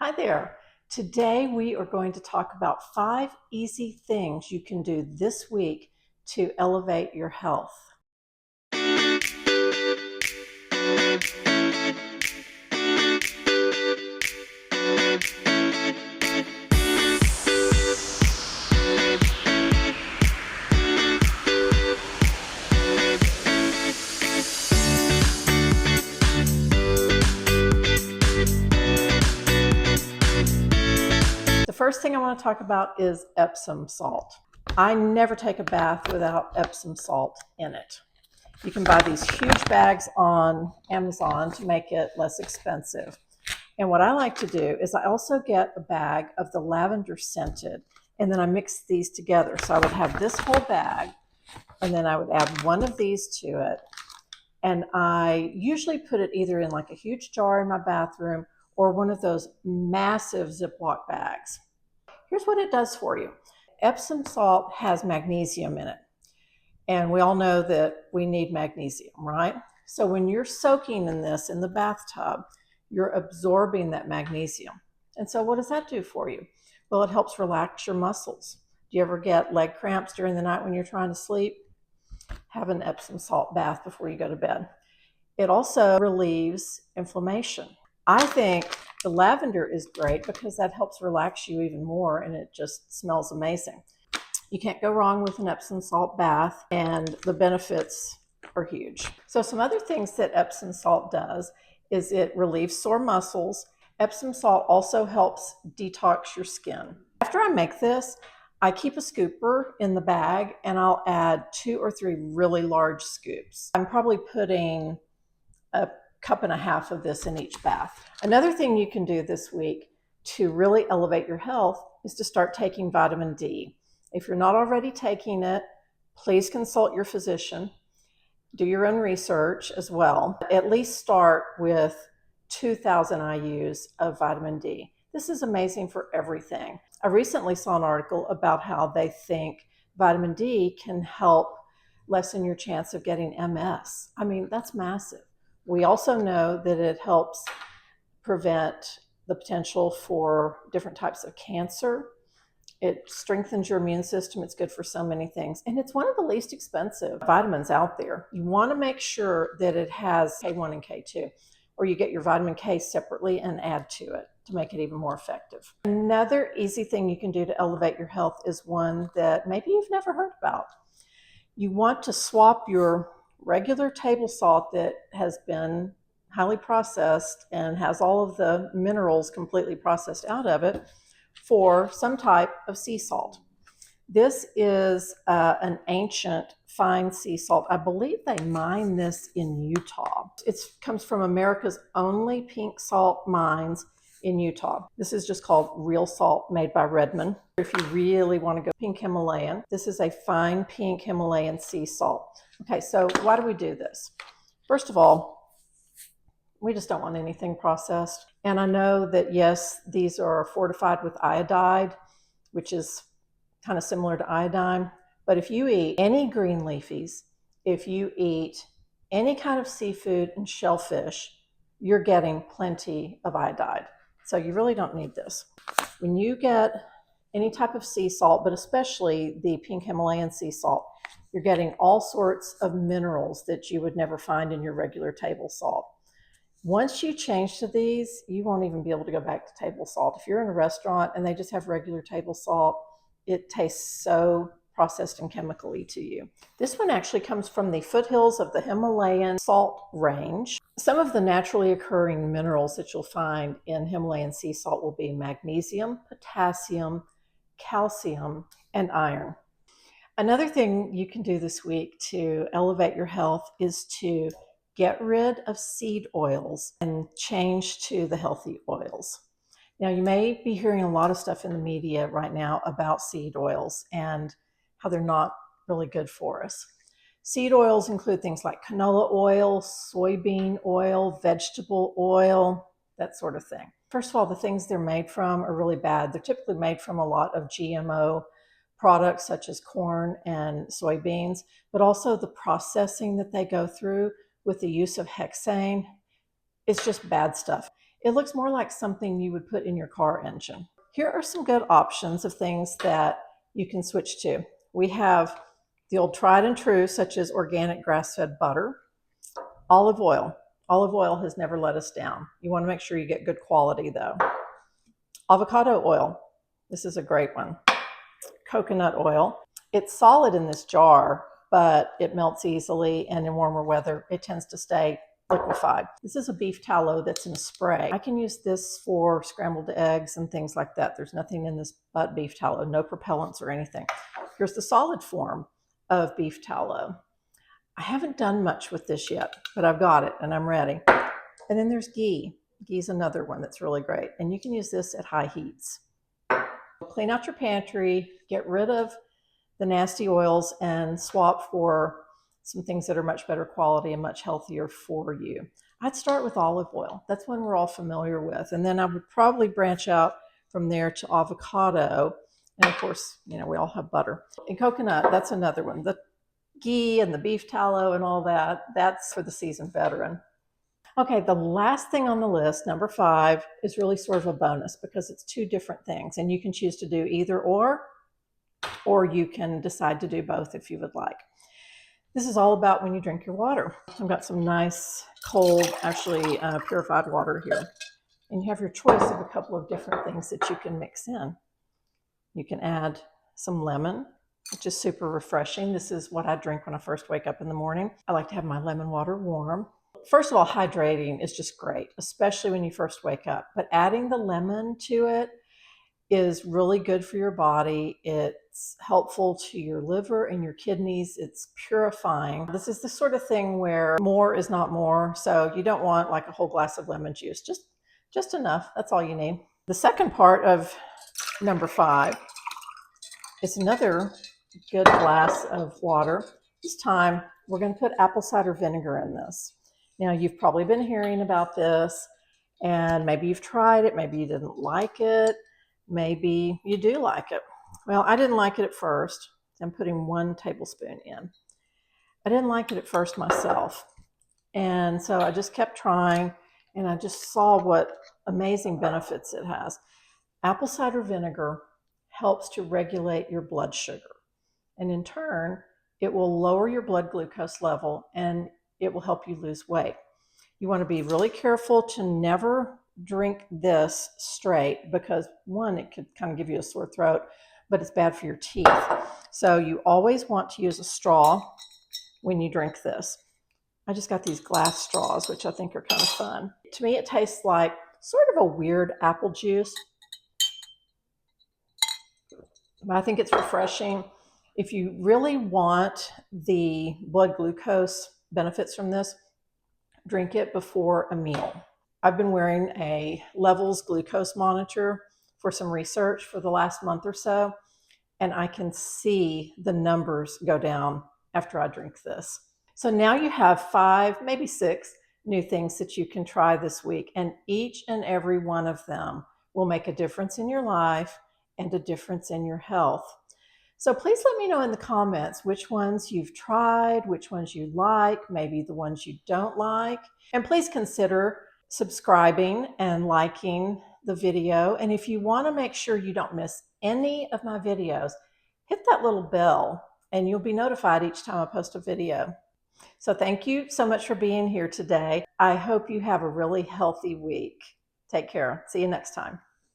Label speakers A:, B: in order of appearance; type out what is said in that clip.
A: Hi there. Today we are going to talk about 5 easy things you can do this week to elevate your health. The first thing I want to talk about is Epsom salt. I never take a bath without Epsom salt in it. You can buy these huge bags on Amazon to make it less expensive. And what I like to do is I also get a bag of the lavender scented, and then I mix these together. So I would have this whole bag, and then I would add one of these to it. And I usually put it either in like a huge jar in my bathroom or one of those massive Ziploc bags. Here's what it does for you. Epsom salt has magnesium in it. And we all know that we need magnesium, right? So when you're soaking in this in the bathtub, you're absorbing that magnesium. And so what does that do for you? Well, it helps relax your muscles. Do you ever get leg cramps during the night when you're trying to sleep? Have an Epsom salt bath before you go to bed. It also relieves inflammation. I think the lavender is great because that helps relax you even more, and it just smells amazing. You can't go wrong with an Epsom salt bath, and the benefits are huge. So some other things that Epsom salt does is it relieves sore muscles. Epsom salt also helps detox your skin. After I make this, I keep a scooper in the bag and I'll add 2 or 3 really large scoops. I'm probably putting a cup and a half of this in each bath. Another thing you can do this week to really elevate your health is to start taking vitamin D. If you're not already taking it, please consult your physician. Do your own research as well. At least start with 2,000 IUs of vitamin D. This is amazing for everything. I recently saw an article about how they think vitamin D can help lessen your chance of getting MS. I mean, that's massive. We also know that it helps prevent the potential for different types of cancer. It strengthens your immune system. It's good for so many things. And it's one of the least expensive vitamins out there. You want to make sure that it has K1 and K2, or you get your vitamin K separately and add to it to make it even more effective. Another easy thing you can do to elevate your health is one that maybe you've never heard about. You want to swap your regular table salt that has been highly processed and has all of the minerals completely processed out of it for some type of sea salt. This is an ancient fine sea salt. I believe they mine this in Utah. It comes from America's only pink salt mines in Utah. This is just called real salt made by Redmond. If you really want to go pink Himalayan, this is a fine pink Himalayan sea salt. Okay, so why do we do this? First of all, we just don't want anything processed. And I know that, yes, these are fortified with iodide, which is kind of similar to iodine. But if you eat any green leafies, if you eat any kind of seafood and shellfish, you're getting plenty of iodide. So you really don't need this. When you get any type of sea salt, but especially the pink Himalayan sea salt, you're getting all sorts of minerals that you would never find in your regular table salt. Once you change to these, you won't even be able to go back to table salt. If you're in a restaurant and they just have regular table salt, it tastes so processed and chemically to you. This one actually comes from the foothills of the Himalayan salt range. Some of the naturally occurring minerals that you'll find in Himalayan sea salt will be magnesium, potassium, calcium, and iron. Another thing you can do this week to elevate your health is to get rid of seed oils and change to the healthy oils. Now, you may be hearing a lot of stuff in the media right now about seed oils and how they're not really good for us. Seed oils include things like canola oil, soybean oil, vegetable oil, that sort of thing. First of all, the things they're made from are really bad. They're typically made from a lot of GMO products such as corn and soybeans, but also the processing that they go through with the use of hexane. It's just bad stuff. It looks more like something you would put in your car engine. Here are some good options of things that you can switch to. We have the old tried and true, such as organic grass-fed butter, olive oil. Olive oil has never let us down. You want to make sure you get good quality though. Avocado oil. This is a great one. Coconut oil. It's solid in this jar, but it melts easily, and in warmer weather, it tends to stay liquefied. This is a beef tallow that's in a spray. I can use this for scrambled eggs and things like that. There's nothing in this but beef tallow, no propellants or anything. Here's the solid form of beef tallow. I haven't done much with this yet, but I've got it and I'm ready. And then there's ghee. Ghee is another one that's really great. And you can use this at high heats. Clean out your pantry, get rid of the nasty oils and swap for some things that are much better quality and much healthier for you. I'd start with olive oil. That's one we're all familiar with. And then I would probably branch out from there to avocado. And of course, you know, we all have butter. And coconut, that's another one. The ghee and the beef tallow and all that, that's for the seasoned veteran. Okay, the last thing on the list, number 5, is really sort of a bonus because it's 2 different things. And you can choose to do either or you can decide to do both if you would like. This is all about when you drink your water. I've got some nice cold, actually purified water here. And you have your choice of a couple of different things that you can mix in. You can add some lemon, which is super refreshing. This is what I drink when I first wake up in the morning. I like to have my lemon water warm. First of all, hydrating is just great, especially when you first wake up. But adding the lemon to it is really good for your body. It's helpful to your liver and your kidneys. It's purifying. This is the sort of thing where more is not more. So you don't want like a whole glass of lemon juice, just enough. That's all you need. The second part of number 5 is another good glass of water. This time we're going to put apple cider vinegar in this. Now you've probably been hearing about this and maybe you've tried it. Maybe you didn't like it. Maybe you do like it. Well, I didn't like it at first. I'm putting 1 tablespoon in. I didn't like it at first myself. And so I just kept trying and I just saw what amazing benefits it has. Apple cider vinegar helps to regulate your blood sugar. And in turn, it will lower your blood glucose level and it will help you lose weight. You want to be really careful to never drink this straight because 1, it could kind of give you a sore throat, but it's bad for your teeth. So you always want to use a straw when you drink this. I just got these glass straws, which I think are kind of fun. To me, it tastes like sort of a weird apple juice, but I think it's refreshing. If you really want the blood glucose benefits from this, drink it before a meal. I've been wearing a levels glucose monitor for some research for the last month or so, and I can see the numbers go down after I drink this. So now you have 5, maybe 6 new things that you can try this week, and each and every one of them will make a difference in your life and a difference in your health. So please let me know in the comments which ones you've tried, which ones you like, maybe the ones you don't like. And please consider subscribing and liking the video. And if you want to make sure you don't miss any of my videos, hit that little bell and you'll be notified each time I post a video. So thank you so much for being here today. I hope you have a really healthy week. Take care. See you next time.